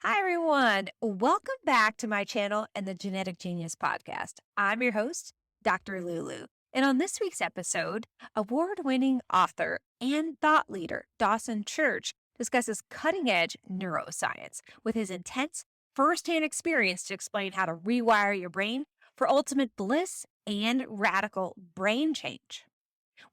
Hi, everyone. Welcome back to my channel and the Genetic Genius podcast. I'm your host, Dr. Lulu. And on this week's episode, award winning author and thought leader Dawson Church discusses cutting edge neuroscience with his intense firsthand experience to explain how to rewire your brain for ultimate bliss and radical brain change.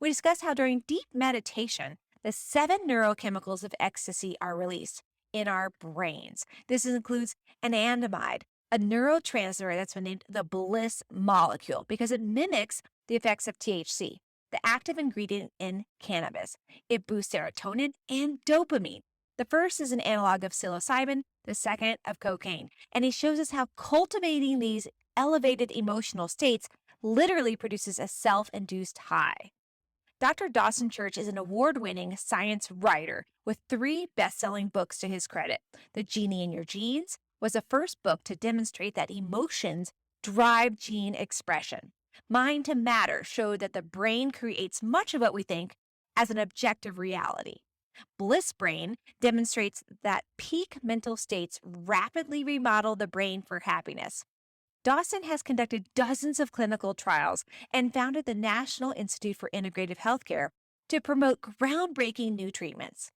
We discuss how during deep meditation, the seven neurochemicals of ecstasy are released in our brains. This includes anandamide, a neurotransmitter that's been named the Bliss molecule because it mimics the effects of THC, the active ingredient in cannabis. It boosts serotonin and dopamine. The first is an analog of psilocybin, the second of cocaine. And he shows us how cultivating these elevated emotional states literally produces a self-induced high. Dr. Dawson Church is an award winning science writer with three best selling books to his credit. The Genie in Your Genes was the first book to demonstrate that emotions drive gene expression. Mind to Matter showed that the brain creates much of what we think as an objective reality. Bliss Brain demonstrates that peak mental states rapidly remodel the brain for happiness. Dawson has conducted dozens of clinical trials and founded the National Institute for Integrative Healthcare to promote groundbreaking new treatments.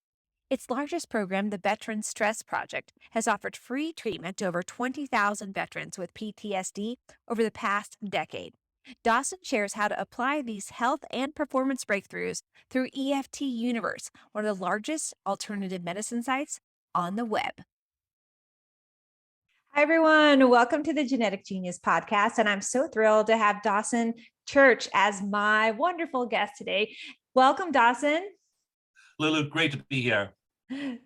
Its largest program, the Veteran Stress Project, has offered free treatment to over 20,000 veterans with PTSD over the past decade. Dawson shares how to apply these health and performance breakthroughs through EFT Universe, one of the largest alternative medicine sites on the web. Hi, everyone. Welcome to the Genetic Genius podcast. And I'm so thrilled to have Dawson Church as my wonderful guest today. Welcome, Dawson. Lulu, great to be here.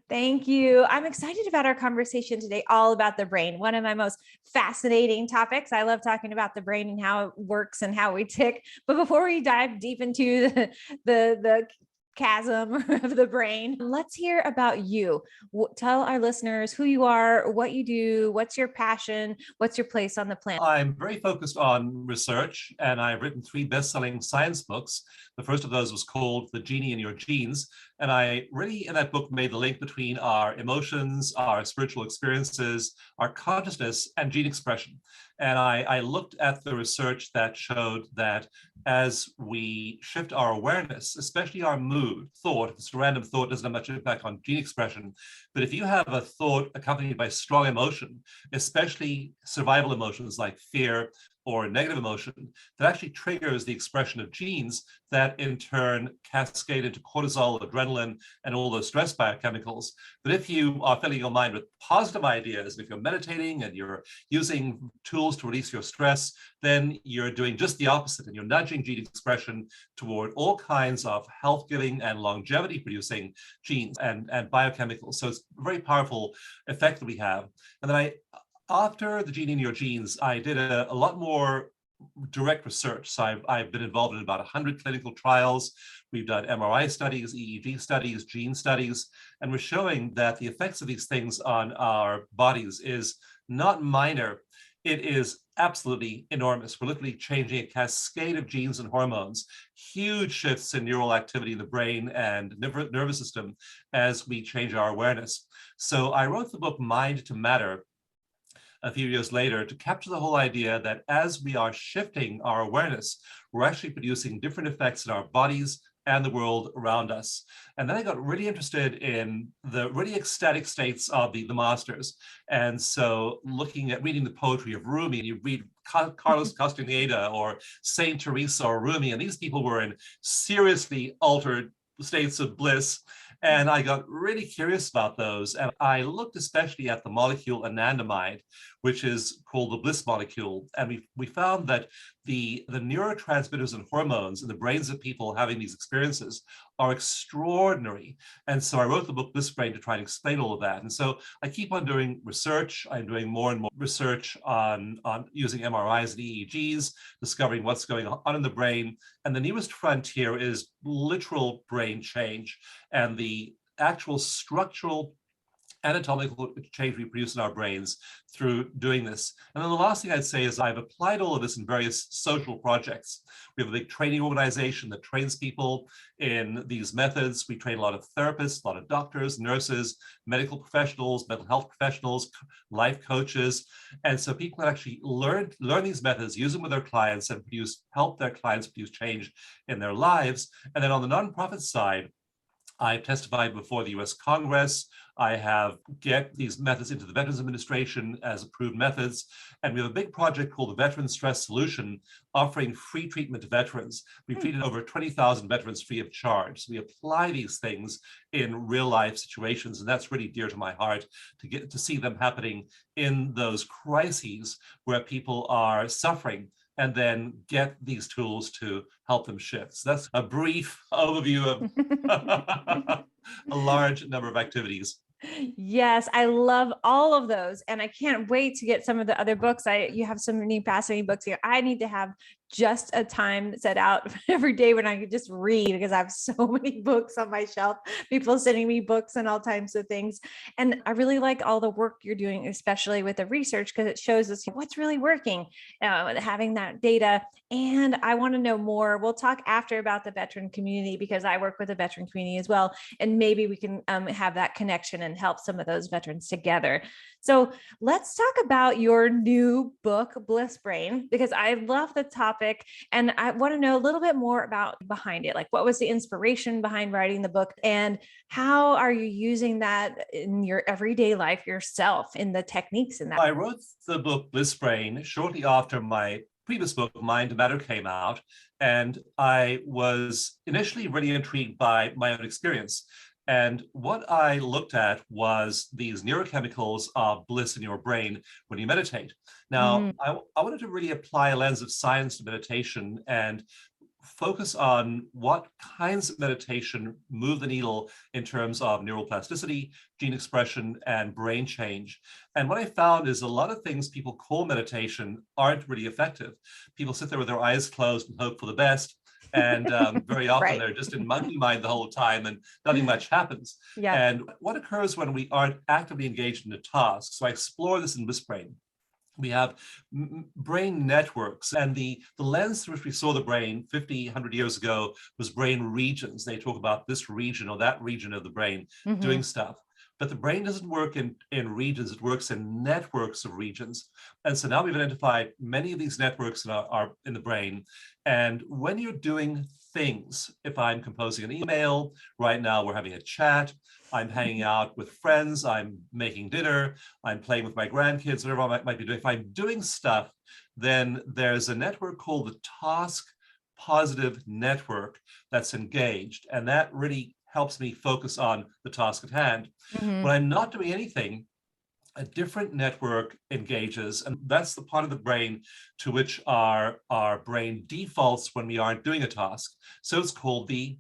Thank you. I'm excited about our conversation today, all about the brain, one of my most fascinating topics. I love talking about the brain and how it works and how we tick. But before we dive deep into the chasm of the brain, let's hear about you. Tell our listeners who you are, what you do, what's your passion, what's your place on the planet. I'm very focused on research, and I've written three best-selling science books. The first of those was called The Genie in Your Genes, and I really, in that book, made the link between our emotions, our spiritual experiences, our consciousness, and gene expression. And I looked at the research that showed that as we shift our awareness, especially our mood, thought, this random thought doesn't have much impact on gene expression, but if you have a thought accompanied by strong emotion, especially survival emotions like fear or negative emotion, that actually triggers the expression of genes that in turn cascade into cortisol, adrenaline, and all those stress biochemicals. But if you are filling your mind with positive ideas, and if you're meditating and you're using tools to release your stress, then you're doing just the opposite, and you're nudging gene expression toward all kinds of health-giving and longevity-producing genes and biochemicals. So it's a very powerful effect that we have. And then after The Genie in Your Genes, I did a lot more direct research. So I've been involved in about 100 clinical trials. We've done MRI studies, EEG studies, gene studies, and we're showing that the effects of these things on our bodies is not minor. It is absolutely enormous. We're literally changing a cascade of genes and hormones, huge shifts in neural activity in the brain and nervous system as we change our awareness. So I wrote the book Mind to Matter a few years later to capture the whole idea that as we are shifting our awareness, we're actually producing different effects in our bodies and the world around us. And then I got really interested in the really ecstatic states of the masters. And so reading the poetry of Rumi, and you read Carlos Castaneda or Saint Teresa or Rumi, and these people were in seriously altered states of bliss. And I got really curious about those. And I looked especially at the molecule anandamide, which is called the bliss molecule. And we found that the neurotransmitters and hormones in the brains of people having these experiences are extraordinary. And so I wrote the book Bliss Brain to try and explain all of that. And so I keep on doing research. I'm doing more and more research on using MRIs and EEGs, discovering what's going on in the brain. And the newest frontier is literal brain change and the actual structural anatomical change we produce in our brains through doing this. And then the last thing I'd say is I've applied all of this in various social projects. We have a big training organization that trains people in these methods. We train a lot of therapists, a lot of doctors, nurses, medical professionals, mental health professionals, life coaches. And so people can actually learn these methods, use them with their clients, and help their clients produce change in their lives. And then on the nonprofit side, I've testified before the US Congress. I have get these methods into the Veterans Administration as approved methods. And we have a big project called the Veteran Stress Solution, offering free treatment to veterans. We've treated over 20,000 veterans free of charge. So we apply these things in real life situations. And that's really dear to my heart, to get to see them happening in those crises where people are suffering, and then get these tools to help them shift. So that's a brief overview of a large number of activities. Yes, I love all of those. And I can't wait to get some of the other books. You have so many fascinating books here. I need to have just a time set out every day when I could just read, because I have so many books on my shelf, people sending me books and all types of things. And I really like all the work you're doing, especially with the research, because it shows us what's really working, having that data. And I want to know more. We'll talk after about the veteran community, because I work with the veteran community as well. And maybe we can have that connection and help some of those veterans together. So let's talk about your new book, Bliss Brain, because I love the topic and I want to know a little bit more about behind it. Like, what was the inspiration behind writing the book, and how are you using that in your everyday life yourself, in the techniques in that? I wrote the book Bliss Brain shortly after my previous book, Mind to Matter, came out. And I was initially really intrigued by my own experience. And what I looked at was these neurochemicals of bliss in your brain when you meditate. Now, I wanted to really apply a lens of science to meditation and focus on what kinds of meditation move the needle in terms of neuroplasticity, gene expression, and brain change. And what I found is a lot of things people call meditation aren't really effective. People sit there with their eyes closed and hope for the best. And very often Right. they're just in monkey mind the whole time and nothing much happens. Yeah. And what occurs when we aren't actively engaged in a task? So I explore this in Bliss Brain. We have brain networks, and the lens through which we saw the brain 50, 100 years ago was brain regions. They talk about this region or that region of the brain doing stuff. But the brain doesn't work in regions, it works in networks of regions. And so now we've identified many of these networks in the brain. And when you're doing things, if I'm composing an email, right now we're having a chat, I'm hanging out with friends, I'm making dinner, I'm playing with my grandkids, whatever I might be doing. If I'm doing stuff, then there's a network called the task positive network that's engaged. And that really helps me focus on the task at hand. When I'm not doing anything, a different network engages, and that's the part of the brain to which our brain defaults when we aren't doing a task. So it's called the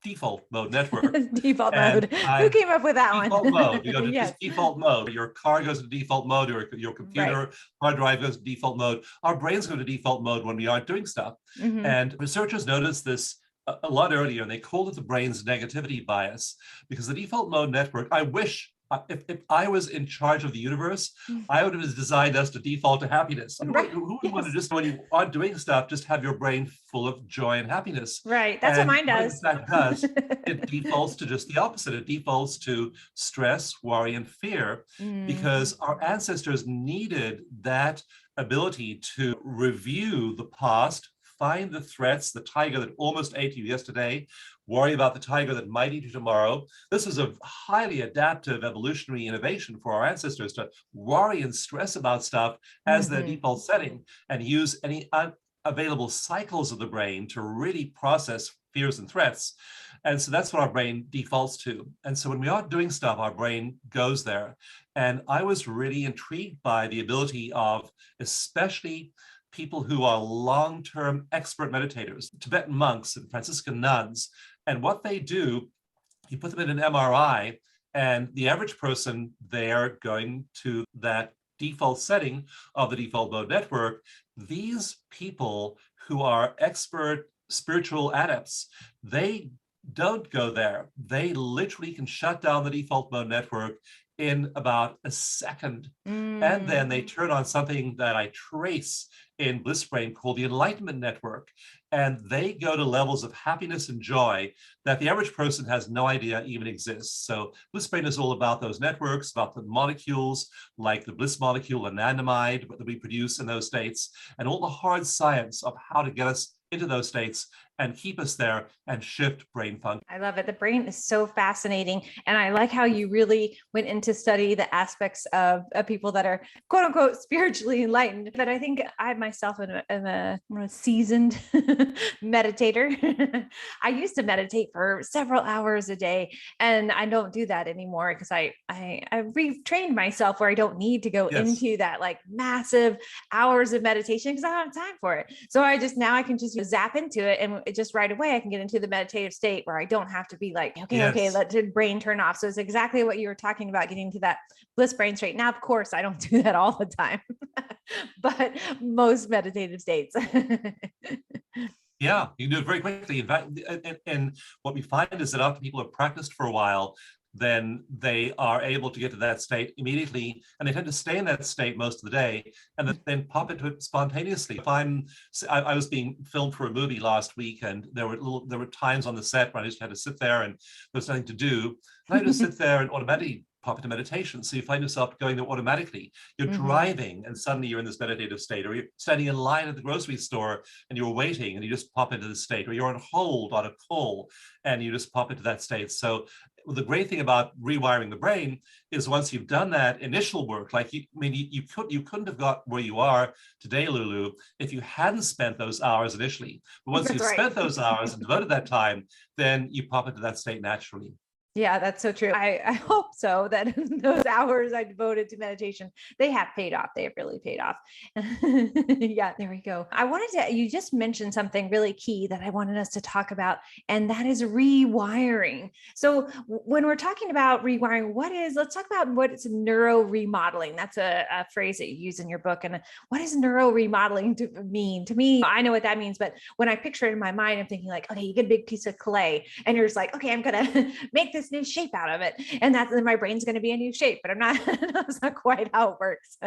default mode network. Default And mode. Who came up with that default one? mode. You go to Yes. default mode. Your car goes to default mode, or your computer hard drive goes to default mode. Our brains go to default mode when we aren't doing stuff. And researchers noticed this a lot earlier, and they called it the brain's negativity bias, because the default mode network, I wish, if I was in charge of the universe, I would have designed us to default to happiness. Who would want to just, when you aren't doing stuff, just have your brain full of joy and happiness? Right. That's what mine does. What that does, it defaults to just the opposite. It defaults to stress, worry, and fear, because our ancestors needed that ability to review the past, find the threats, the tiger that almost ate you yesterday, worry about the tiger that might eat you tomorrow. This is a highly adaptive evolutionary innovation for our ancestors, to worry and stress about stuff as their default setting, and use any unavailable cycles of the brain to really process fears and threats. And so that's what our brain defaults to. And so when we aren't doing stuff, our brain goes there. And I was really intrigued by the ability of, especially people who are long-term expert meditators, Tibetan monks and Franciscan nuns. And what they do, you put them in an MRI, and the average person, they're going to that default setting of the default mode network. These people who are expert spiritual adepts, they don't go there. They literally can shut down the default mode network in about a second. And then they Mm. turn on something that I trace in Bliss Brain called the Enlightenment Network. And they go to levels of happiness and joy that the average person has no idea even exists. So Bliss Brain is all about those networks, about the molecules, like the Bliss molecule, anandamide, that we produce in those states, and all the hard science of how to get us into those states and keep us there and shift brain function. I love it. The brain is so fascinating. And I like how you really went into study the aspects of people that are quote unquote spiritually enlightened. But I think I myself am a seasoned meditator. I used to meditate for several hours a day, and I don't do that anymore because I retrained myself where I don't need to go Yes. into that like massive hours of meditation because I don't have time for it. So I can just zap into it, and it just right away I can get into the meditative state where I don't have to be like, okay, let the brain turn off. So it's exactly what you were talking about, getting to that bliss brain state. Now, of course, I don't do that all the time, but most meditative states. Yeah, you can do it very quickly. In fact, and what we find is that after people have practiced for a while, then they are able to get to that state immediately, and they tend to stay in that state most of the day, and then pop into it spontaneously. I was being filmed for a movie last week, and there were times on the set where I just had to sit there, and there was nothing to do, and I just sit there and automatically pop into meditation. So you find yourself going there automatically. You're driving, and suddenly you're in this meditative state, or you're standing in line at the grocery store and you're waiting, and you just pop into the state, or you're on hold on a call and you just pop into that state. So the great thing about rewiring the brain is once you've done that initial work, like you couldn't have got where you are today, Lulu, if you hadn't spent those hours initially. But once you've spent those hours and devoted that time, then you pop into that state naturally. Yeah, that's so true. I hope so that those hours I devoted to meditation, they have paid off. They have really paid off. Yeah, there we go. You just mentioned something really key that I wanted us to talk about, and that is rewiring. So when we're talking about rewiring, let's talk about what is neuro remodeling. That's a phrase that you use in your book. And what does neuro remodeling mean? To me, I know what that means, but when I picture it in my mind, I'm thinking like, okay, you get a big piece of clay and you're just like, okay, I'm going to make this new shape out of it, and then my brain's going to be a new shape, but that's not quite how it works.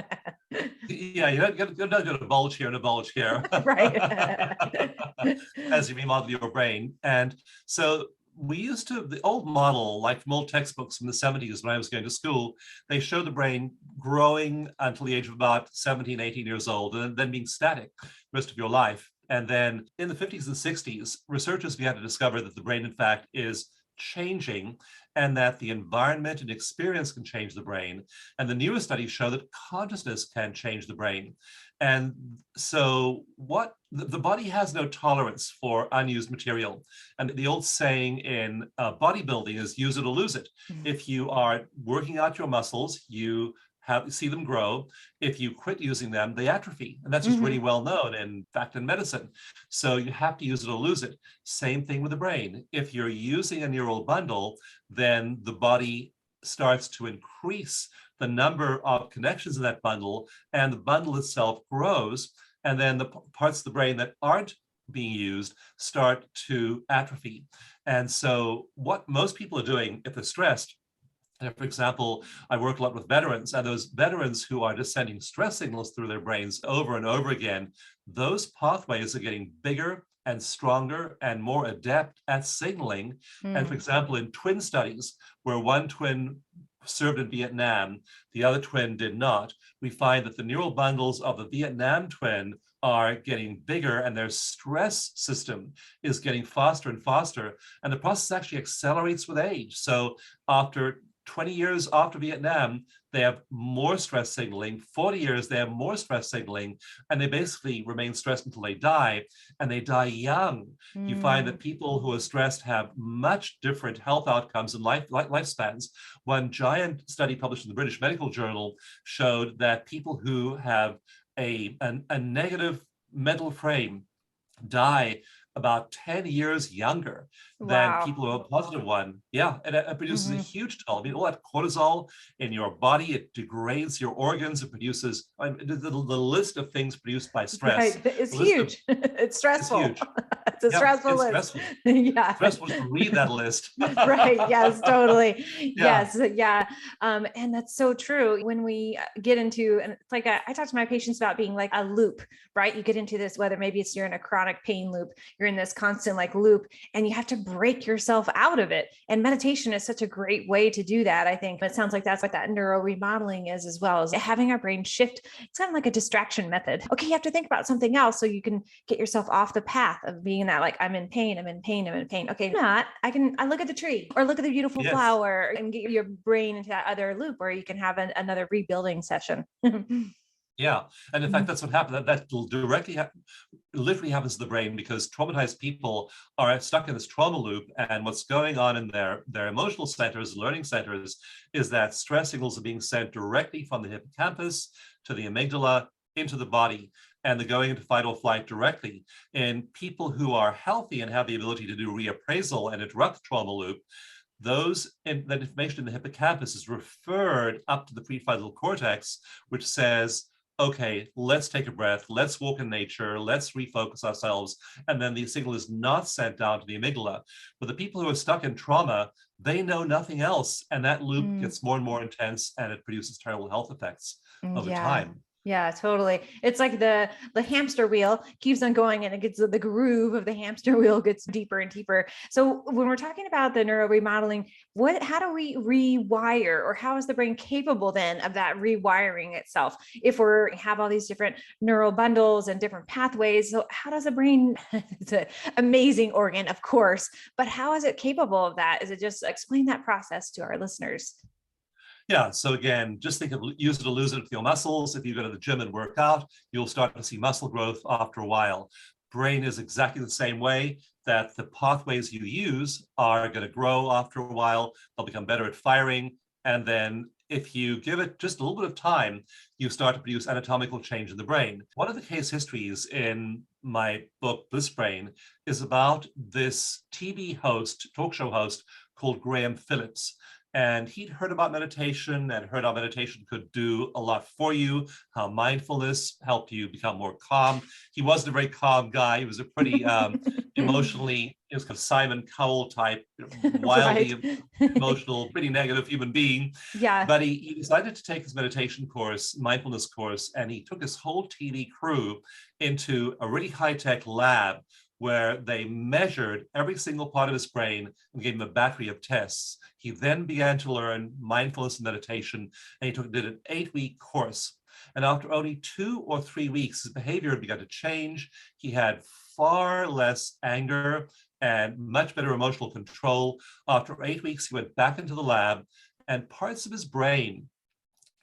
Yeah, you're not going to bulge here and a bulge here. Right. As you remodel your brain. And so the old model, like from old textbooks from the 70s when I was going to school, they show the brain growing until the age of about 17, 18 years old, and then being static the rest of your life. And then in the 50s and 60s, researchers began to discover that the brain, in fact, is changing, and that the environment and experience can change the brain. And the newest studies show that consciousness can change the brain. And so the body has no tolerance for unused material. And the old saying in bodybuilding is use it or lose it. If you are working out your muscles, you see them grow. If you quit using them, they atrophy. And that's just really well known, in fact, in medicine. So you have to use it or lose it. Same thing with the brain. If you're using a neural bundle, then the body starts to increase the number of connections in that bundle, and the bundle itself grows. And then the parts of the brain that aren't being used start to atrophy. And so what most people are doing if they're stressed, and for example, I work a lot with veterans, and those veterans who are just sending stress signals through their brains over and over again, those pathways are getting bigger and stronger and more adept at signaling. And for example, in twin studies, where one twin served in Vietnam, the other twin did not, we find that the neural bundles of the Vietnam twin are getting bigger, and their stress system is getting faster and faster. And the process actually accelerates with age. So after 20 years after Vietnam, they have more stress signaling. 40 years, they have more stress signaling, and they basically remain stressed until they die, and they die young. You find that people who are stressed have much different health outcomes and lifespans. One giant study published in the British Medical Journal showed that people who have a negative mental frame die about 10 years younger than Wow. people who have a positive one. Yeah, and it produces a Mhm. huge toll. I mean, all that cortisol in your body, it degrades your organs, it produces the list of things produced by stress. Right. It's The list of huge. It's is stressful. huge. It's a Yeah, stressful it's list. stressful. Yeah. Stressful to read that list. Right. Yes, totally. Yeah. Yes. Yeah. And that's so true. When we get into, and it's like I talk to my patients about being like a loop, right? You get into this, whether maybe it's you're in a chronic pain loop, you're in this constant like loop, and you have to break yourself out of it. And meditation is such a great way to do that. I think it sounds like that's what that neuro remodeling is as well, as having our brain shift. It's kind of like a distraction method. Okay, you have to think about something else so you can get yourself off the path of being that like, I'm in pain, I'm in pain, I'm in pain. Okay, not. I look at the tree or look at the beautiful Yes. flower and get your brain into that other loop where you can have another rebuilding session. Yeah. And in fact, that's what happened. That directly literally happens to the brain, because traumatized people are stuck in this trauma loop. And what's going on in their emotional centers, learning centers, is that stress signals are being sent directly from the hippocampus to the amygdala into the body, and they're going into fight or flight directly. In people who are healthy and have the ability to do reappraisal and interrupt the trauma loop, that information in the hippocampus is referred up to the prefrontal cortex, which says, okay, let's take a breath, let's walk in nature, let's refocus ourselves. And then the signal is not sent down to the amygdala. But the people who are stuck in trauma, they know nothing else. And that loop Mm. gets more and more intense, and it produces terrible health effects over Yeah. time. Yeah, totally. It's like the hamster wheel keeps on going, and it gets the groove of the hamster wheel gets deeper and deeper. So when we're talking about the neuro remodeling, how do we rewire, or how is the brain capable then of that rewiring itself? If we have all these different neural bundles and different pathways, so how does the brain, it's an amazing organ, of course, but how is it capable of that? Is it just explain that process to our listeners? Yeah, so again, just think of use it or lose it with your muscles. If you go to the gym and work out, you'll start to see muscle growth after a while. Brain is exactly the same way, that the pathways you use are going to grow after a while. They'll become better at firing. And then if you give it just a little bit of time, you start to produce anatomical change in the brain. One of the case histories in my book, Bliss Brain, is about this TV host, talk show host called Graham Phillips. And he'd heard about meditation and heard how meditation could do a lot for you, how mindfulness helped you become more calm. He wasn't a very calm guy. He was a pretty emotionally, it was kind of Simon Cowell type, Right. wildly emotional, pretty negative human being. Yeah. But he decided to take his meditation course, mindfulness course, and he took his whole TV crew into a really high-tech lab where they measured every single part of his brain and gave him a battery of tests. He then began to learn mindfulness and meditation, and he did an 8-week course. And after only 2 or 3 weeks, his behavior began to change. He had far less anger and much better emotional control. After 8 weeks, he went back into the lab, and parts of his brain,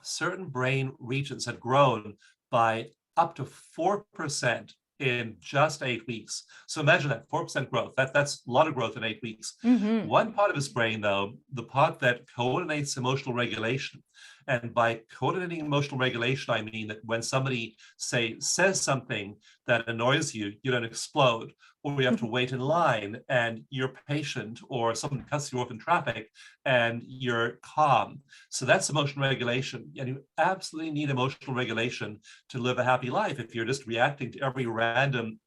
certain brain regions, had grown by up to 4% in just 8 weeks. So imagine that 4% growth. That's a lot of growth in 8 weeks. Mm-hmm. One part of his brain, though, the part that coordinates emotional regulation. And by coordinating emotional regulation, I mean that when somebody, say, says something that annoys you, you don't explode, or you have to wait in line and you're patient, or someone cuts you off in traffic and you're calm. So that's emotional regulation. And you absolutely need emotional regulation to live a happy life. If you're just reacting to every random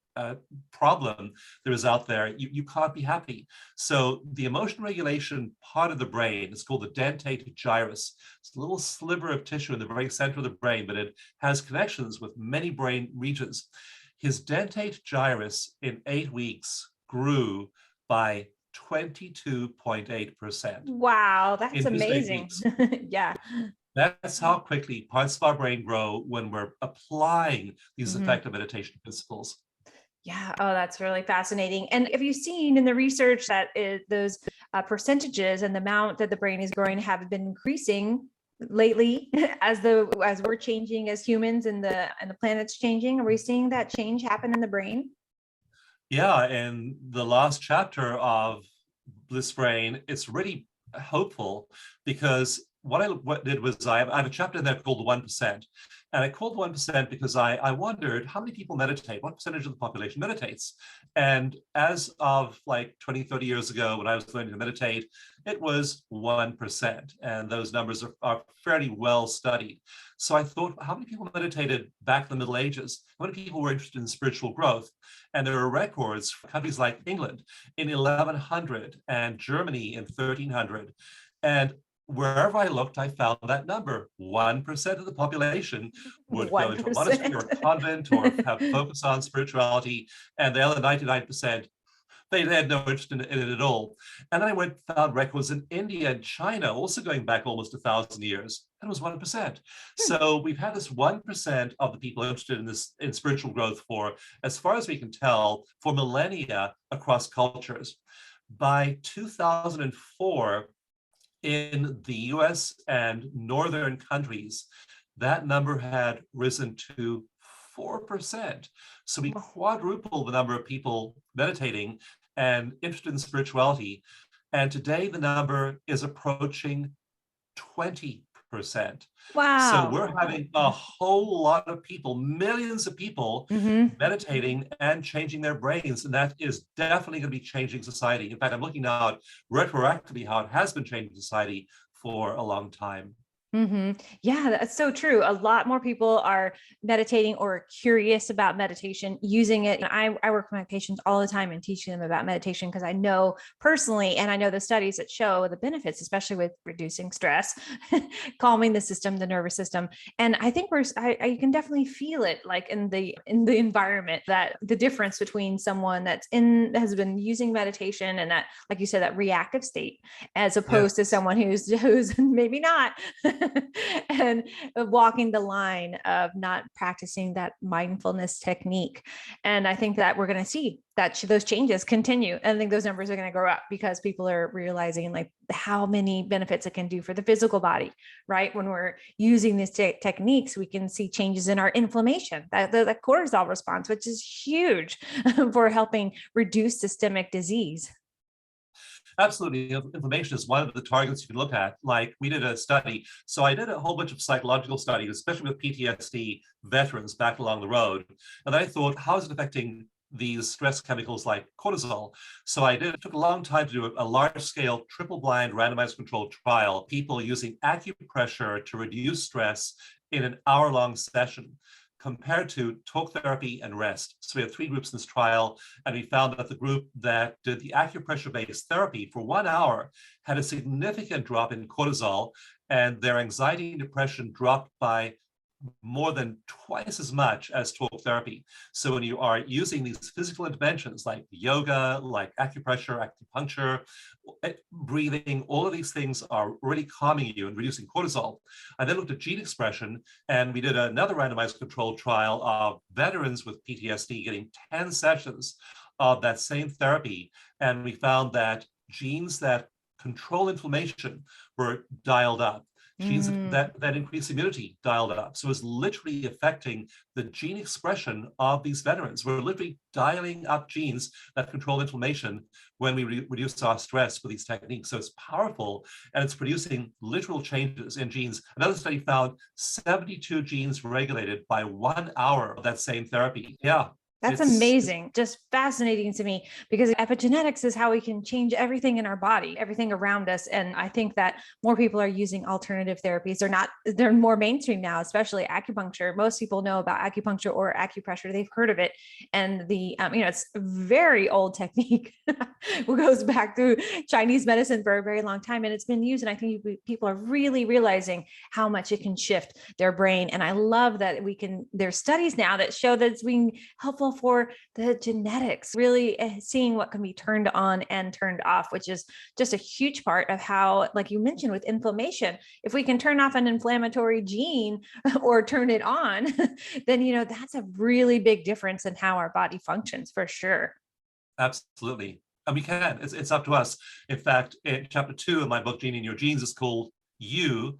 problem there is out there, you can't be happy. So the emotion regulation part of the brain is called the dentate gyrus. It's a little sliver of tissue in the very center of the brain, but it has connections with many brain regions. His dentate gyrus in 8 weeks grew by 22.8%. Wow, that's In just 8 amazing. weeks. Yeah. That's how quickly parts of our brain grow when we're applying these Mhm. effective meditation principles. Yeah. Oh, that's really fascinating. And have you seen in the research that those percentages and the amount that the brain is growing have been increasing lately as we're changing as humans and the planet's changing? Are we seeing that change happen in the brain? Yeah, and the last chapter of Bliss Brain, it's really hopeful, because what I did was I have a chapter in there called the 1%. And I called 1% because I wondered how many people meditate, what percentage of the population meditates. And as of like 20, 30 years ago, when I was learning to meditate, it was 1%. And those numbers are fairly well studied. So I thought, how many people meditated back in the Middle Ages? How many people were interested in spiritual growth? And there are records for countries like England in 1100 and Germany in 1300. And wherever I looked, I found that number. 1% of the population would go into a monastery or a 1%. convent or have focus on spirituality, and the other 99%, they had no interest in it at all. And then I found records in India and China, also going back almost 1,000 years, and it was 1%. So we've had this 1% of the people interested in spiritual growth for, as far as we can tell, for millennia across cultures. By 2004, in the US and northern countries, that number had risen to 4%. So we quadrupled the number of people meditating and interested in spirituality. And today the number is approaching 20%. Wow. So we're having a whole lot of people, millions of people meditating and changing their brains. And that is definitely going to be changing society. In fact, I'm looking now at retroactively how it has been changing society for a long time. Yeah, that's so true. A lot more people are meditating or curious about meditation, using it. And I work with my patients all the time and teaching them about meditation because I know personally, and I know the studies that show the benefits, especially with reducing stress, calming the system, the nervous system. And I think I can definitely feel it, like in the environment, that the difference between someone that has been using meditation and that, like you said, that reactive state, as opposed to someone who's maybe not. And walking the line of not practicing that mindfulness technique. And I think that we're going to see that those changes continue. And I think those numbers are going to grow up because people are realizing like how many benefits it can do for the physical body, right? When we're using these techniques, we can see changes in our inflammation, that cortisol response, which is huge for helping reduce systemic disease. Absolutely. Inflammation is one of the targets you can look at. Like we did a study. So I did a whole bunch of psychological studies, especially with PTSD veterans back along the road. And I thought, how is it affecting these stress chemicals like cortisol? So it took a long time to do a large scale triple blind randomized controlled trial, people using acupressure to reduce stress in an hour-long session, compared to talk therapy and rest. So we had 3 groups in this trial, and we found that the group that did the acupressure-based therapy for 1 hour had a significant drop in cortisol, and their anxiety and depression dropped by more than twice as much as talk therapy. So when you are using these physical interventions like yoga, like acupressure, acupuncture, breathing, all of these things are really calming you and reducing cortisol. I then looked at gene expression, and we did another randomized controlled trial of veterans with PTSD getting 10 sessions of that same therapy. And we found that genes that control inflammation were dialed up. Genes that increase immunity dialed up. So it's literally affecting the gene expression of these veterans. We're literally dialing up genes that control inflammation when we reduce our stress with these techniques. So it's powerful, and it's producing literal changes in genes. Another study found 72 genes regulated by 1 hour of that same therapy. Yeah. That's amazing. Just fascinating to me, because epigenetics is how we can change everything in our body, everything around us. And I think that more people are using alternative therapies. They're more mainstream now, especially acupuncture. Most people know about acupuncture or acupressure. They've heard of it. And it's a very old technique. It goes back to Chinese medicine for a very long time, and it's been used. And I think people are really realizing how much it can shift their brain. And I love that there's studies now that show that it's being helpful for the genetics, really seeing what can be turned on and turned off, which is just a huge part of how, like you mentioned with inflammation, if we can turn off an inflammatory gene or turn it on, then, that's a really big difference in how our body functions, for sure. Absolutely. And we can. It's up to us. In fact, in chapter 2 of my book, Genie in Your Genes, is called You,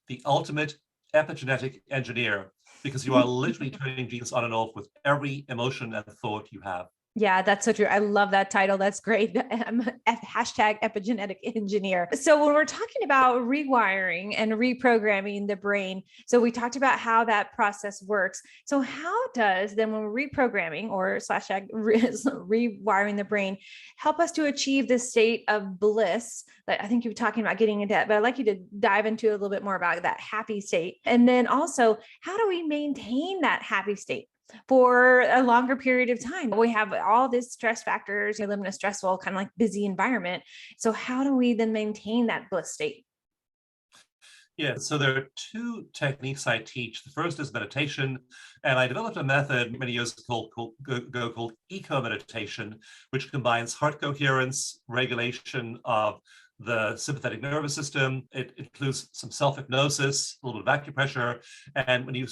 the Ultimate Epigenetic Engineer, because you are literally turning genes on and off with every emotion and thought you have. Yeah, that's so true. I love that title. That's great. I'm hashtag epigenetic engineer. So when we're talking about rewiring and reprogramming the brain, so we talked about how that process works. So how does then when we're reprogramming or rewiring the brain help us to achieve this state of bliss that I think you were talking about getting into that, but I'd like you to dive into a little bit more about that happy state. And then also, how do we maintain that happy state for a longer period of time? We have all these stress factors. We live in a stressful, kind of like busy environment. So how do we then maintain that bliss state? Yeah, so there are two techniques I teach. The first is meditation, and I developed a method many years ago called eco-meditation, which combines heart coherence, regulation of the sympathetic nervous system. It includes some self-hypnosis, a little bit of acupressure, and when you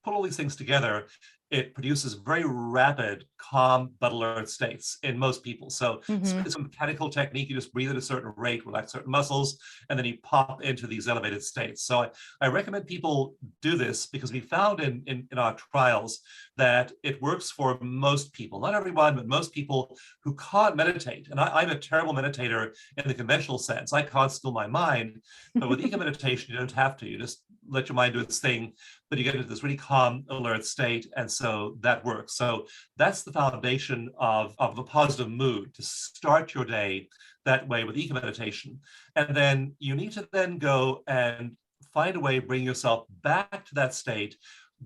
put all these things together, it produces very rapid, calm, but alert states in most people. So it's a mechanical technique. You just breathe at a certain rate, relax certain muscles, and then you pop into these elevated states. So I recommend people do this because we found in our trials that it works for most people, not everyone, but most people who can't meditate. And I'm a terrible meditator in the conventional sense. I can't still my mind, but with eco meditation, you don't have to. You just let your mind do its thing, but you get into this really calm, alert state. And so that works. So that's the foundation of a positive mood to start your day that way with eco meditation. And then you need to then go and find a way to bring yourself back to that state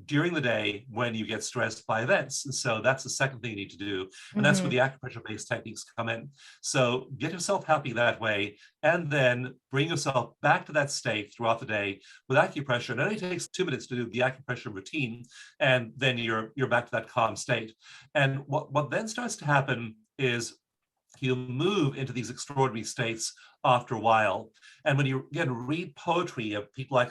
during the day when you get stressed by events. And so that's the second thing you need to do. And that's where the acupressure-based techniques come in. So get yourself happy that way, and then bring yourself back to that state throughout the day with acupressure. It only takes 2 minutes to do the acupressure routine, and then you're back to that calm state. And what then starts to happen is you move into these extraordinary states after a while. And when you again read poetry of people like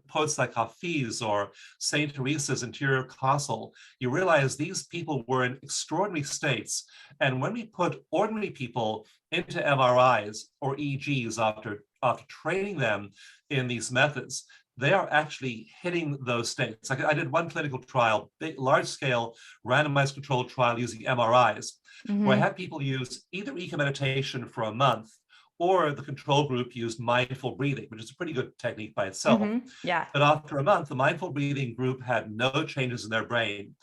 poets like Hafiz or Saint Teresa's Interior Castle, you realize these people were in extraordinary states. And when we put ordinary people into MRIs or EEGs after training them in these methods, they are actually hitting those states. I did one clinical trial, big, large-scale randomized controlled trial using MRIs, where I had people use either eco meditation for a month, or the control group used mindful breathing, which is a pretty good technique by itself. Yeah. But after a month, the mindful breathing group had no changes in their brain.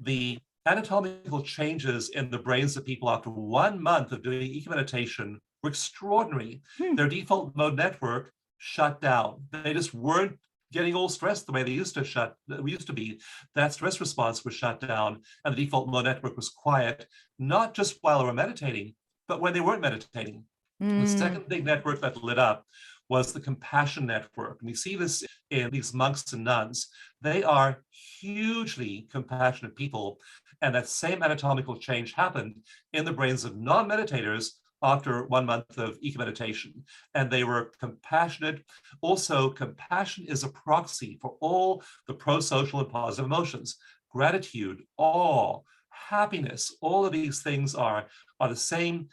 The anatomical changes in the brains of people after 1 month of doing eco meditation were extraordinary. Their default mode network shut down. They just weren't getting all stressed the way they used to be. That stress response was shut down, and the default mode network was quiet, not just while they were meditating, but when they weren't meditating. The second big network that lit up was the compassion network. And we see this in these monks and nuns. They are hugely compassionate people. And that same anatomical change happened in the brains of non-meditators after 1 month of eco meditation. And they were compassionate. Also, compassion is a proxy for all the pro-social and positive emotions. Gratitude, awe, happiness, all of these things are the same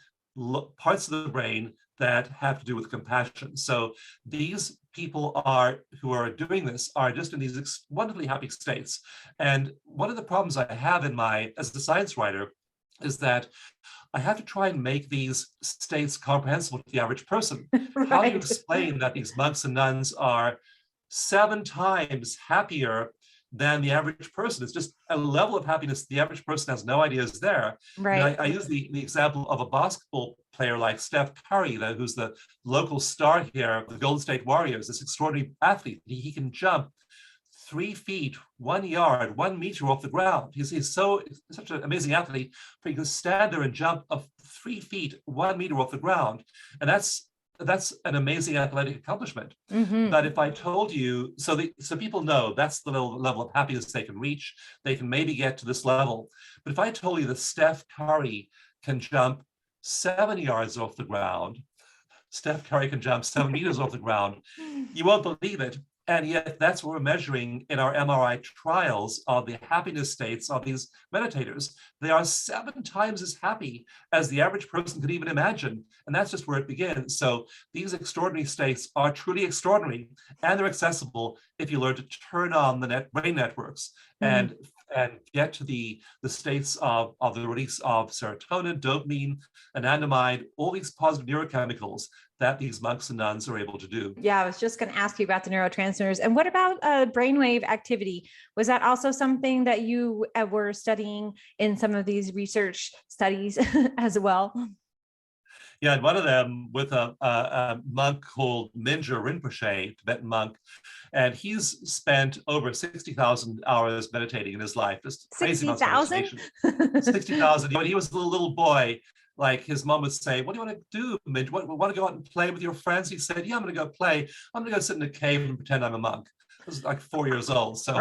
parts of the brain that have to do with compassion. So these people who are doing this are just in these wonderfully happy states. And one of the problems I have as a science writer is that I have to try and make these states comprehensible to the average person. Right. How do you explain that these monks and nuns are 7 times happier than the average person? It's just a level of happiness the average person has no idea is there. Right. I use the example of a basketball player like Steph Curry, who's the local star here, the Golden State Warriors, this extraordinary athlete. He can jump 3 feet, 1 yard, 1 meter off the ground. He's such an amazing athlete, but he can stand there and jump 3 feet, 1 meter off the ground. And that's an amazing athletic accomplishment. But if I told you, so people know that's the level of happiness they can reach. They can maybe get to this level. But if I told you that Steph Curry can jump 7 yards off the ground, Steph Curry can jump 7 meters off the ground, you won't believe it. And yet that's what we're measuring in our MRI trials of the happiness states of these meditators. They are 7 times as happy as the average person could even imagine. And that's just where it begins. So these extraordinary states are truly extraordinary, and they're accessible if you learn to turn on the brain networks and get to the states of the release of serotonin, dopamine, anandamide, all these positive neurochemicals that these monks and nuns are able to do. Yeah, I was just going to ask you about the neurotransmitters. And what about brainwave activity? Was that also something that you were studying in some of these research studies as well? Yeah, and one of them with a monk called Mingyur Rinpoche, Tibetan monk, and he's spent over 60,000 hours meditating in his life. Just crazy amounts of meditation. 60,000. When he was a little boy, like his mom would say, "What do you want to do, Mingyur? Want to go out and play with your friends?" He said, "Yeah, I'm going to go play. I'm going to go sit in a cave and pretend I'm a monk." I was like 4 years old. So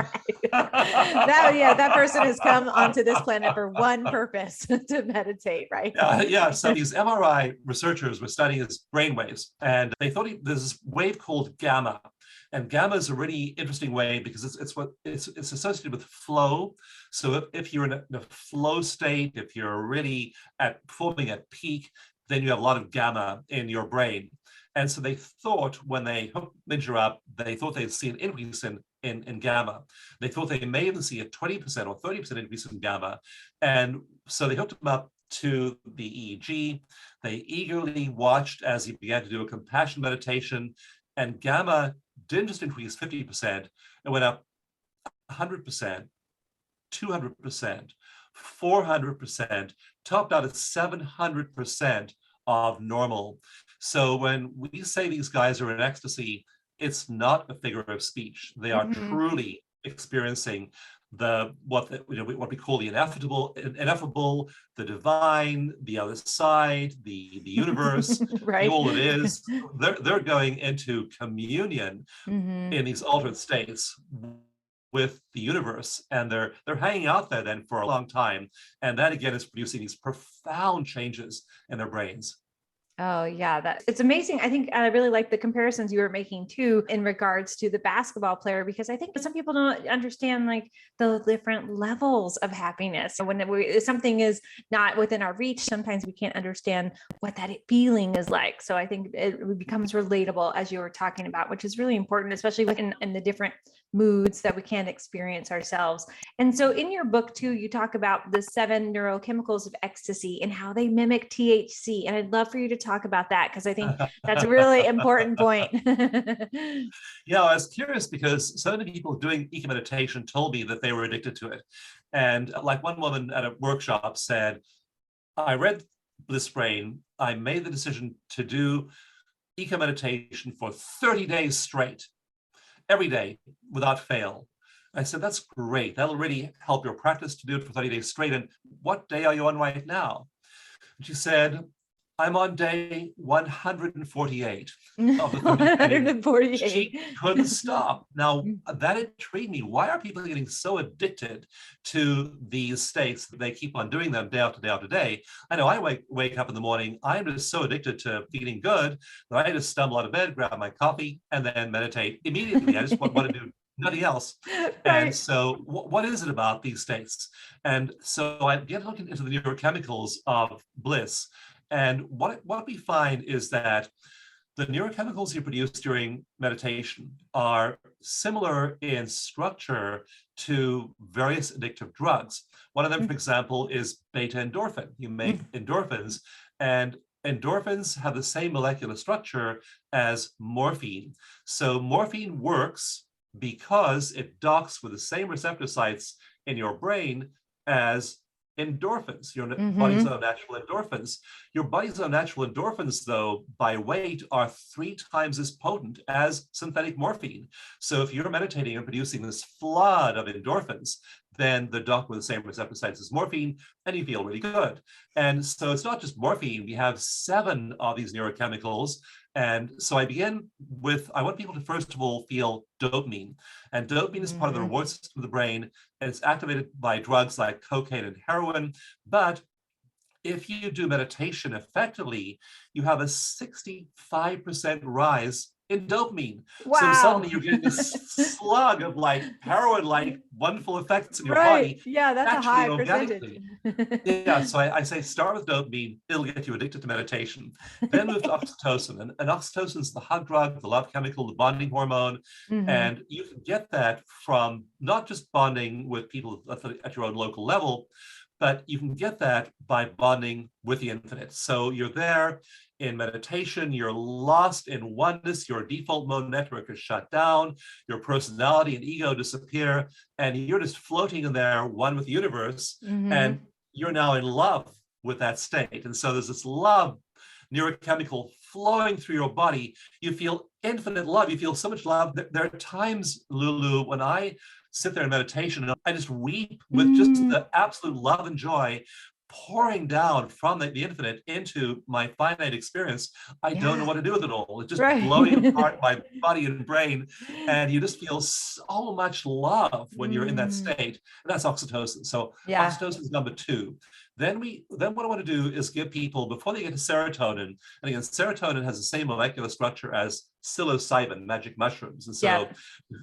that person has come onto this planet for one purpose, to meditate, right? Yeah. So these MRI researchers were studying his brainwaves, and they thought there's this wave called gamma. And gamma is a really interesting wave because it's associated with flow. So if you're in a flow state, if you're really performing at peak, then you have a lot of gamma in your brain. And so they thought, when they hooked Mingyur up, they thought they'd see an increase in gamma. They thought they may even see a 20% or 30% increase in gamma. And so they hooked him up to the EEG. They eagerly watched as he began to do a compassion meditation, and gamma didn't just increase 50%, it went up 100%, 200%, 400%, topped out at 700% of normal. So when we say these guys are in ecstasy, it's not a figure of speech. They are truly experiencing what we call the ineffable, the divine, the other side, the universe, right. all it is. They're going into communion in these altered states with the universe, and they're hanging out there then for a long time, and that again is producing these profound changes in their brains. Oh yeah, it's amazing. I think I really like the comparisons you were making too in regards to the basketball player, because I think some people don't understand like the different levels of happiness. So when something is not within our reach, sometimes we can't understand what that feeling is like. So I think it becomes relatable, as you were talking about, which is really important, especially in the different moods that we can experience ourselves. And so in your book too, you talk about the 7 neurochemicals of ecstasy and how they mimic THC. And I'd love for you to talk about that, because I think that's a really important point. Yeah, I was curious because so many people doing eco meditation told me that they were addicted to it. And like one woman at a workshop said, "I read Bliss Brain, I made the decision to do eco meditation for 30 days straight, every day without fail." I said, "That's great. That'll really help your practice to do it for 30 days straight. And what day are you on right now?" And she said, "I'm on day 148 of the 30 148. She couldn't stop. Now, that intrigued me. Why are people getting so addicted to these states that they keep on doing them day after day after day? I know I wake up in the morning, I'm just so addicted to feeling good that I just stumble out of bed, grab my coffee, and then meditate immediately. I just want to do nothing else." Right. And so what is it about these states? And so I get looking into the neurochemicals of bliss. And what we find is that the neurochemicals you produce during meditation are similar in structure to various addictive drugs. One of them, for example, is beta endorphin. You make endorphins, and endorphins have the same molecular structure as morphine. So morphine works because it docks with the same receptor sites in your brain as endorphins, your body's own natural endorphins. Your body's own natural endorphins, though, by weight, are 3 times as potent as synthetic morphine. So if you're meditating and producing this flood of endorphins, then they're docked with the same receptor sites as morphine, and you feel really good. And so it's not just morphine. We have 7 of these neurochemicals. And so I want people to first of all feel dopamine. And dopamine is part of the reward system of the brain, and it's activated by drugs like cocaine and heroin. But if you do meditation effectively, you have a 65% rise in dopamine. So Wow. suddenly you're getting this slug of like heroin-like wonderful effects in your Right. body, Yeah, that's a naturally high and percentage. organically. Yeah, so I say start with dopamine, it'll get you addicted to meditation. Then move to oxytocin. And oxytocin is the hug drug, the love chemical, the bonding hormone. Hmm. And you can get that from not just bonding with people at your own local level, but you can get that by bonding with the infinite. So you're there in meditation, you're lost in oneness, your default mode network is shut down, your personality and ego disappear, and you're just floating in there, one with the universe, Hmm. and you're now in love with that state. And so there's this love neurochemical flowing through your body. You feel infinite love. You feel so much love. There are times, Lulu, when I sit there in meditation and I just weep with just Mm. the absolute love and joy pouring down from the infinite into my finite experience. I don't know Yeah. what to do with it all. It's just blowing Right. apart my body and brain. And you just feel so much love when you're in that Mm. state. And that's oxytocin. So Yeah. oxytocin is number two. Then what I want to do is give people, before they get to serotonin, and again, serotonin has the same molecular structure as psilocybin, magic mushrooms. And Yeah. so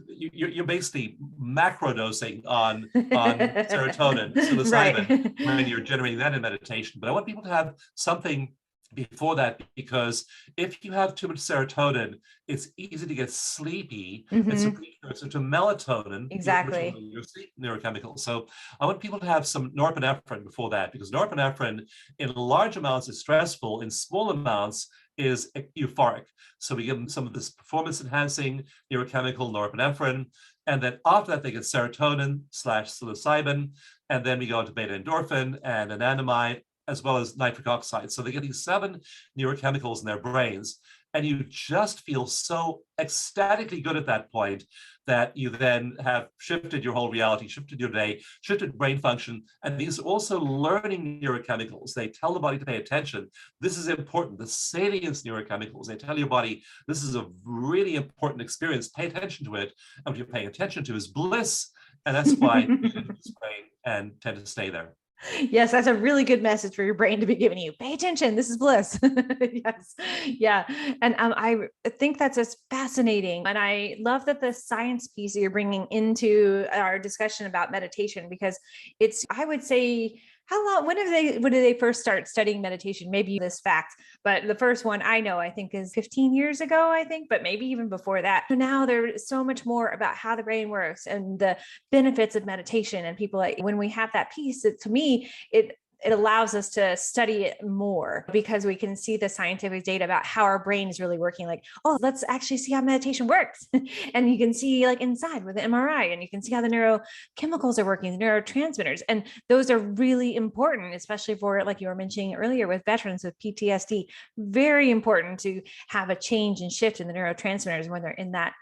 you're basically macro dosing on serotonin, psilocybin, Right. when you're generating that in meditation. But I want people to have something before that, because if you have too much serotonin, it's easy to get sleepy. It's a Hmm. precursor to melatonin, which are Exactly. your sleep neurochemicals. So I want people to have some norepinephrine before that, because norepinephrine in large amounts is stressful, in small amounts is euphoric. So we give them some of this performance enhancing neurochemical norepinephrine. And then after that, they get serotonin slash psilocybin. And then we go into beta endorphin and anandamide, as well as nitric oxide. So they get these 7 neurochemicals in their brains. And you just feel so ecstatically good at that point that you then have shifted your whole reality, shifted your day, shifted brain function. And these are also learning neurochemicals. They tell the body to pay attention. This is important. The salience neurochemicals, they tell your body, this is a really important experience. Pay attention to it. And what you're paying attention to is bliss. And that's why you get into this brain and tend to stay there. Yes, that's a really good message for your brain to be giving you. Pay attention. This is bliss. Yes. Yeah. And I think that's just fascinating. And I love that the science piece that you're bringing into our discussion about meditation, because it's, I would say, how long, when did they first start studying meditation? Maybe this fact, but the first one I know, I think, is 15 years ago, I think, but maybe even before that. So now there's so much more about how the brain works and the benefits of meditation. And people, like, when we have that piece, to me, it allows us to study it more, because we can see the scientific data about how our brain is really working. Like, oh, let's actually see how meditation works. And you can see, like, inside with the MRI, and you can see how the neurochemicals are working, the neurotransmitters. And those are really important, especially for, like you were mentioning earlier, with veterans with PTSD. Very important to have a change and shift in the neurotransmitters when they're in that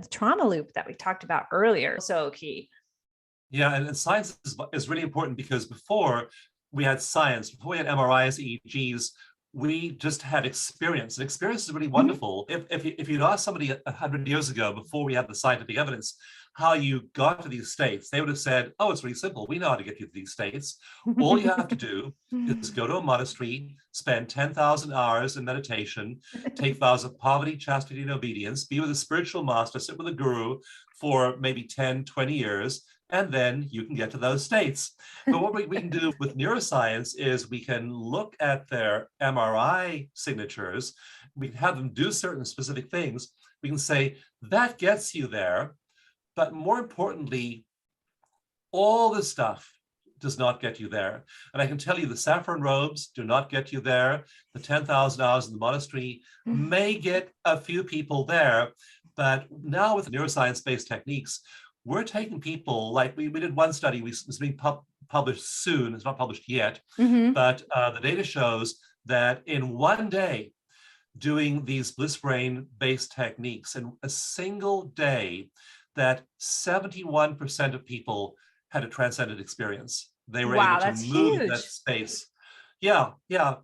trauma loop that we talked about earlier. So key. Yeah, and science is really important, because before we had science, before we had MRIs, EEGs, we just had experience. And experience is really Mhm. wonderful. If you'd asked somebody 100 years ago, before we had the scientific evidence, how you got to these states, they would have said, oh, it's really simple. We know how to get you to these states. All you have to do is go to a monastery, spend 10,000 hours in meditation, take vows of poverty, chastity, and obedience, be with a spiritual master, sit with a guru for maybe 10, 20 years, and then you can get to those states. But what we can do with neuroscience is we can look at their MRI signatures, we can have them do certain specific things. We can say, that gets you there, but more importantly, all this stuff does not get you there. And I can tell you the saffron robes do not get you there. The 10,000 hours in the monastery may get a few people there. But now with neuroscience-based techniques, we're taking people, like we did one study, it's being published soon, it's not published yet, Mhm. but the data shows that in one day, doing these Bliss Brain based techniques in a single day, that 71% of people had a transcendent experience. They were able Wow, to that's move in that huge. space. Yeah, yeah,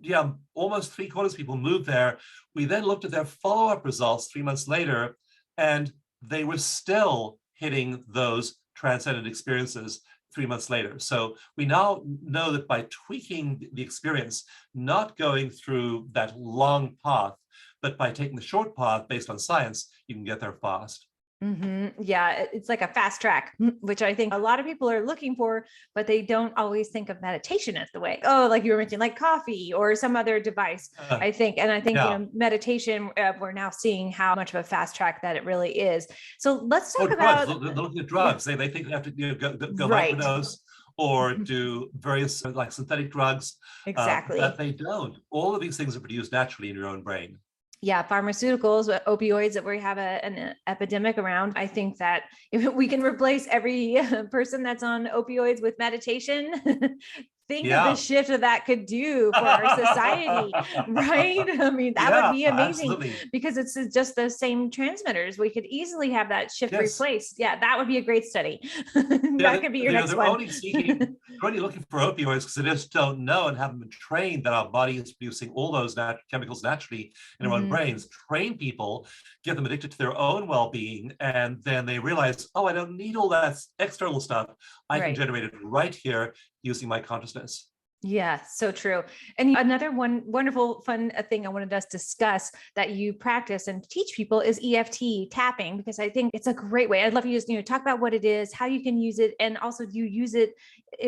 yeah. Almost 3/4 of people moved there. We then looked at their follow-up results 3 months later, and they were still hitting those transcendent experiences 3 months later. So we now know that by tweaking the experience, not going through that long path, But by taking the short path based on science, you can get there fast. Yeah, it's like a fast track, which I think a lot of people are looking for, but they don't always think of meditation as the way. Oh, like you were mentioning, like coffee or some other device, I think. And I think, Yeah. meditation, we're now seeing how much of a fast track that it really is. So let's talk Drugs. about, They're looking at drugs. They think they have to go right. microdose or do various like synthetic drugs, Exactly. but they don't. All of these things are produced naturally in your own brain. Yeah, pharmaceuticals, opioids that we have an epidemic around. I think that if we can replace every person that's on opioids with meditation, think of the shift that could do for our society, right? I mean, that would be amazing because it's just the same transmitters. We could easily have that shift replaced. Yeah, that would be a great study. That could be your next one. They're only looking for opioids because they just don't know and haven't been trained that our body is producing all those chemicals naturally in our own brains. Train people, get them addicted to their own well-being, and then they realize, oh, I don't need all that external stuff. I can generate it right here using my consciousness. Yeah, so true. And another wonderful, fun thing I wanted us to discuss that you practice and teach people is EFT tapping, because I think it's a great way. I'd love you to just, talk about what it is, how you can use it, and also do you use it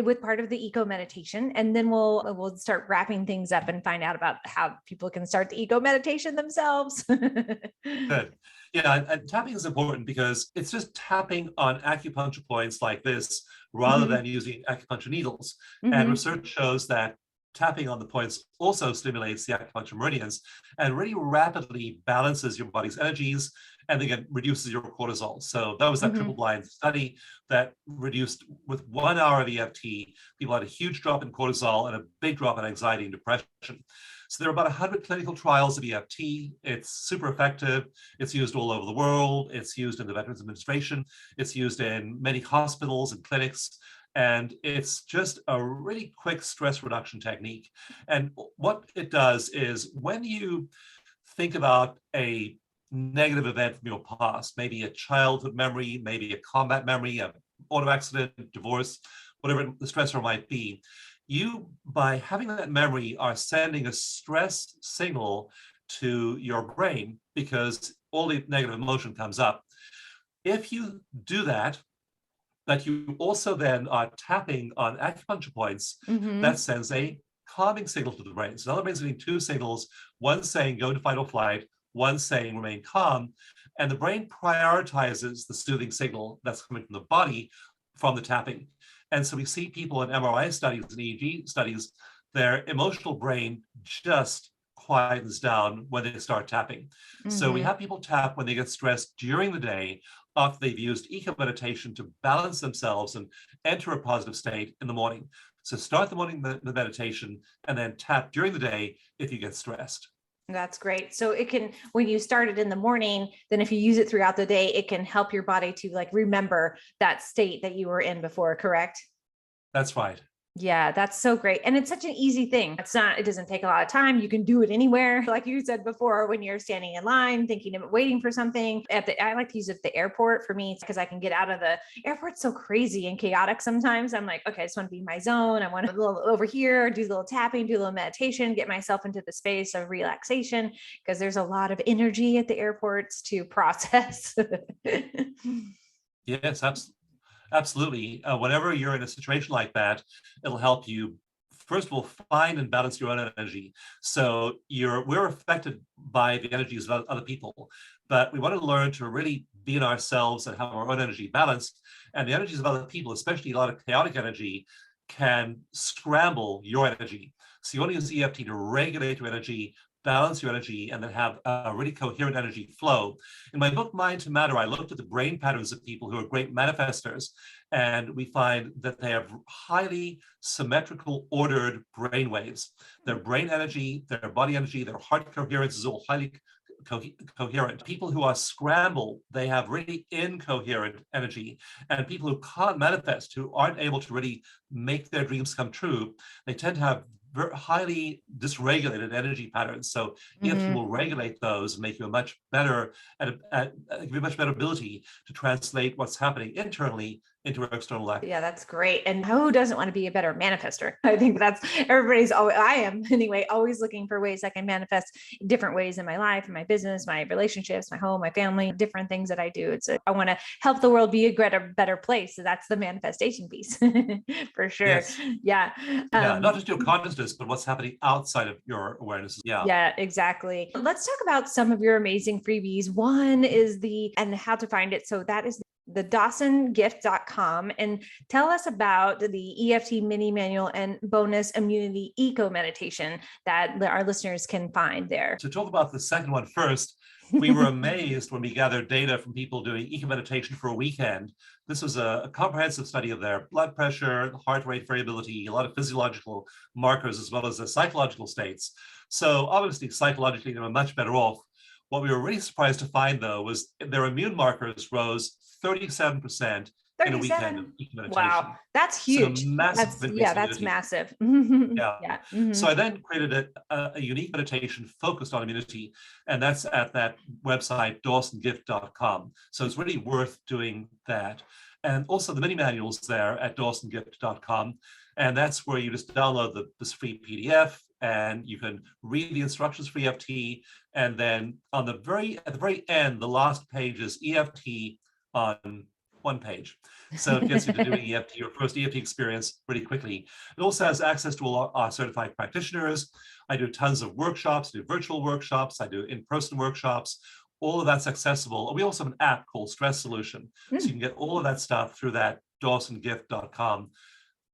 with part of the eco meditation? And then we'll start wrapping things up and find out about how people can start the eco meditation themselves. Good. Yeah, and tapping is important because it's just tapping on acupuncture points like this rather than using acupuncture needles. And research shows that tapping on the points also stimulates the acupuncture meridians and really rapidly balances your body's energies, and again reduces your cortisol. So that was that triple blind study that reduced, with 1 hour of EFT, people had a huge drop in cortisol and a big drop in anxiety and depression. So there are about 100 clinical trials of EFT. It's super effective. It's used all over the world. It's used in the Veterans Administration. It's used in many hospitals and clinics. And it's just a really quick stress reduction technique. And what it does is, when you think about a negative event from your past, maybe a childhood memory, maybe a combat memory, an auto accident, divorce, whatever the stressor might be, you, by having that memory, are sending a stress signal to your brain because all the negative emotion comes up. If you do that, but you also then are tapping on acupuncture points, that sends a calming signal to the brain. So now the brain's getting two signals, one saying go into fight or flight, one saying remain calm, and the brain prioritizes the soothing signal that's coming from the body from the tapping. And so we see people in MRI studies and EEG studies, their emotional brain just quietens down when they start tapping. So we have people tap when they get stressed during the day after they've used eco meditation to balance themselves and enter a positive state in the morning. So start the morning the meditation and then tap during the day if you get stressed. That's great. So it can, when you start it in the morning, then if you use it throughout the day, it can help your body to remember that state that you were in before, correct? That's right. Yeah, that's so great. And it's such an easy thing. It doesn't take a lot of time. You can do it anywhere. Like you said before, when you're standing in line, waiting for something I like to use it at the airport. For me, because I can get out of the airport's so crazy and chaotic sometimes. I'm like, okay, I just want to be in my zone. I want to little over here, do a little tapping, do a little meditation, get myself into the space of relaxation, because there's a lot of energy at the airports to process. Yes, absolutely. Whenever you're in a situation like that, it'll help you, first of all, find and balance your own energy. So we're affected by the energies of other people, but we want to learn to really be in ourselves and have our own energy balanced. And the energies of other people, especially a lot of chaotic energy, can scramble your energy. So you want to use EFT to regulate your energy, balance your energy, and then have a really coherent energy flow. In my book, Mind to Matter, I looked at the brain patterns of people who are great manifestors, and we find that they have highly symmetrical, ordered brain waves. Their brain energy, their body energy, their heart coherence is all highly coherent. People who are scrambled, they have really incoherent energy. And people who can't manifest, who aren't able to really make their dreams come true, they tend to have very highly dysregulated energy patterns. So EFT will regulate those and make you a much better give you a much better ability to translate what's happening internally into our external life. Yeah, that's great. And who doesn't want to be a better manifester? I think that's everybody's always, I am anyway, always looking for ways I can manifest different ways in my life, in my business, my relationships, my home, my family, different things that I do. I want to help the world be a better place. So that's the manifestation piece for sure. Yes. Yeah. Yeah, not just your consciousness, but what's happening outside of your awareness. Yeah. Yeah, exactly. Let's talk about some of your amazing freebies. One is and how to find it. So that is the dawsongift.com, and tell us about the EFT mini manual and bonus immunity eco meditation that our listeners can find there. To talk about the second one first, we were amazed when we gathered data from people doing eco meditation for a weekend. This was a comprehensive study of their blood pressure, heart rate variability, a lot of physiological markers, as well as their psychological states. So obviously, psychologically, they were much better off. What we were really surprised to find, though, was their immune markers rose 37% in a weekend of eco meditation. Wow, that's huge. So massive that's massive. Yeah. Yeah. Mm-hmm. So I then created a unique meditation focused on immunity, and that's at that website, dawsongift.com. So it's really worth doing that. And also the mini manuals there at dawsongift.com. And that's where you just download this free PDF, and you can read the instructions for EFT. And then at the very end, the last page is EFT on one page. So it gets you to doing EFT, your first EFT experience, really quickly. It also has access to all our certified practitioners. I do tons of workshops, I do virtual workshops, I do in-person workshops. All of that's accessible. We also have an app called Stress Solution. So you can get all of that stuff through that dawsongift.com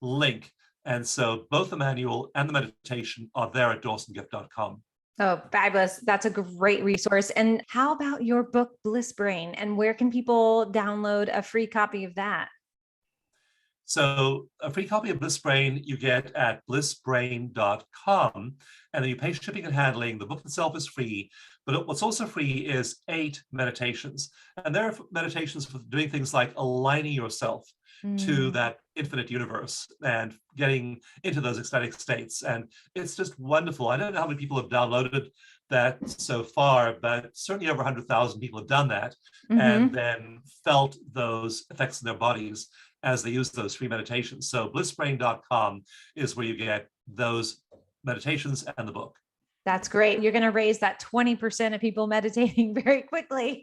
link. And so both the manual and the meditation are there at dawsongift.com. Oh, fabulous. That's a great resource. And how about your book, Bliss Brain? And where can people download a free copy of that? So a free copy of Bliss Brain you get at blissbrain.com, and then you pay shipping and handling. The book itself is free, but what's also free is 8 meditations. And there are meditations for doing things like aligning yourself to that infinite universe and getting into those ecstatic states. And it's just wonderful. I don't know how many people have downloaded that so far, but certainly over 100,000 people have done that and then felt those effects in their bodies as they use those free meditations. So blissbrain.com is where you get those meditations and the book. That's great. You're going to raise that 20% of people meditating very quickly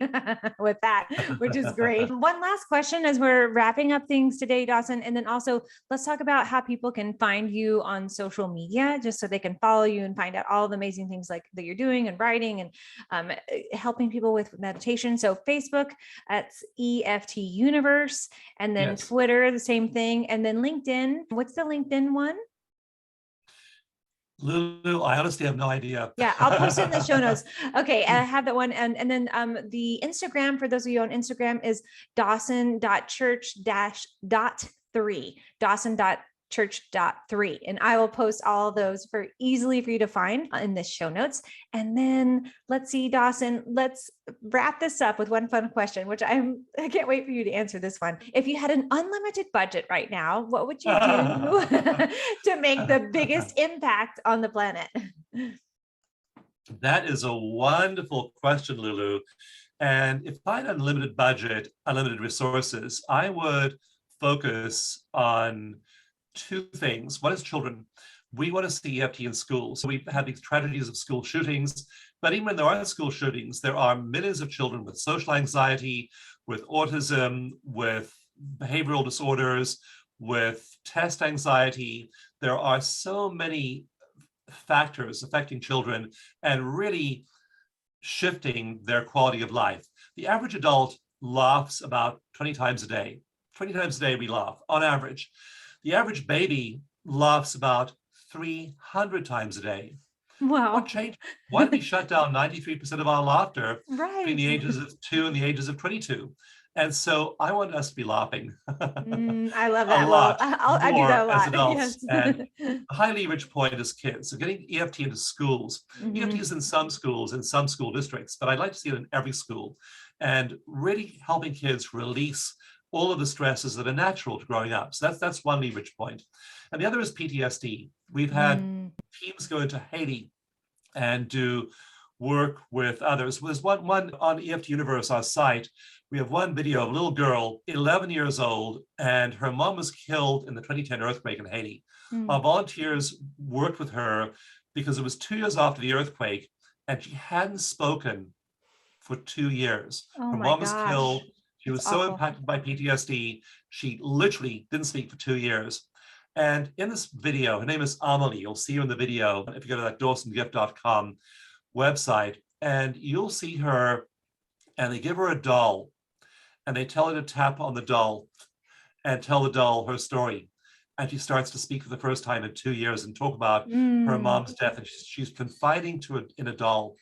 with that, which is great. One last question as we're wrapping up things today, Dawson. And then also let's talk about how people can find you on social media, just so they can follow you and find out all the amazing things like that you're doing and writing and helping people with meditation. So Facebook, that's EFT Universe, and then Twitter, the same thing. And then LinkedIn. What's the LinkedIn one? Lulu, I honestly have no idea. Yeah, I'll post it in the show notes. Okay, I have that one. And then the Instagram, for those of you on Instagram, is Dawson.church-.3. Dawson.church.3. And I will post all of those easily for you to find in the show notes. And then let's see, Dawson, let's wrap this up with one fun question, which I can't wait for you to answer this one. If you had an unlimited budget right now, what would you do to make the biggest impact on the planet? That is a wonderful question, Lulu. And if I had unlimited budget, unlimited resources, I would focus on 2 things. One is children. We want to see EFT in schools. So we've had these tragedies of school shootings, but even when there aren't school shootings, there are millions of children with social anxiety, with autism, with behavioral disorders, with test anxiety. There are so many factors affecting children and really shifting their quality of life. The average adult laughs about 20 times a day. 20 times a day we laugh, on average. The average baby laughs about 300 times a day. Wow. What changed? Why did we shut down 93% of our laughter between the ages of 2 and the ages of 22? And so I want us to be laughing. I love that. A lot. I do that a lot. As adults. Yes. And a highly rich point as kids. So getting EFT into schools. EFT is in some schools, in some school districts, but I'd like to see it in every school. And really helping kids release all of the stresses that are natural to growing up. So that's one rich point. And the other is PTSD. We've had teams go into Haiti and do work with others. There's one on EFT Universe, our site. We have one video of a little girl, 11 years old, and her mom was killed in the 2010 earthquake in Haiti. Our volunteers worked with her because it was 2 years after the earthquake, and she hadn't spoken for 2 years. Oh Her my mom was gosh. killed. She That's was so awful. impacted by PTSD, she literally didn't speak for 2 years. And in this video, her name is Amelie. You'll see her in the video if you go to that dawsongift.com website, and you'll see her, and they give her a doll, and they tell her to tap on the doll and tell the doll her story. And she starts to speak for the first time in 2 years and talk about her mom's death. And she's confiding in a doll.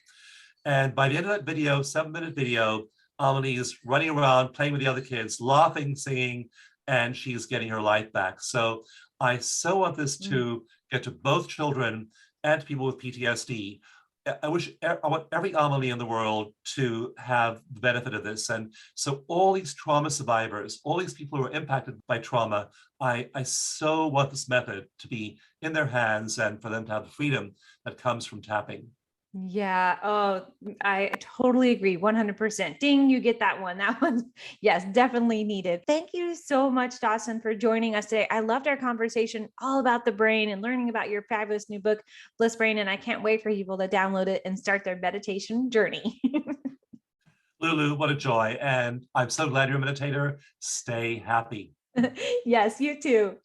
And by the end of that video, 7-minute video, Amelie is running around, playing with the other kids, laughing, singing, and she's getting her life back. So I so want this to get to both children and to people with PTSD. I want every Amelie in the world to have the benefit of this. And so all these trauma survivors, all these people who are impacted by trauma, I so want this method to be in their hands and for them to have the freedom that comes from tapping. Yeah. Oh, I totally agree. 100%. Ding, you get that one. That one, yes, definitely needed. Thank you so much, Dawson, for joining us today. I loved our conversation all about the brain and learning about your fabulous new book, Bliss Brain. And I can't wait for people to download it and start their meditation journey. Lulu, what a joy. And I'm so glad you're a meditator. Stay happy. Yes, you too.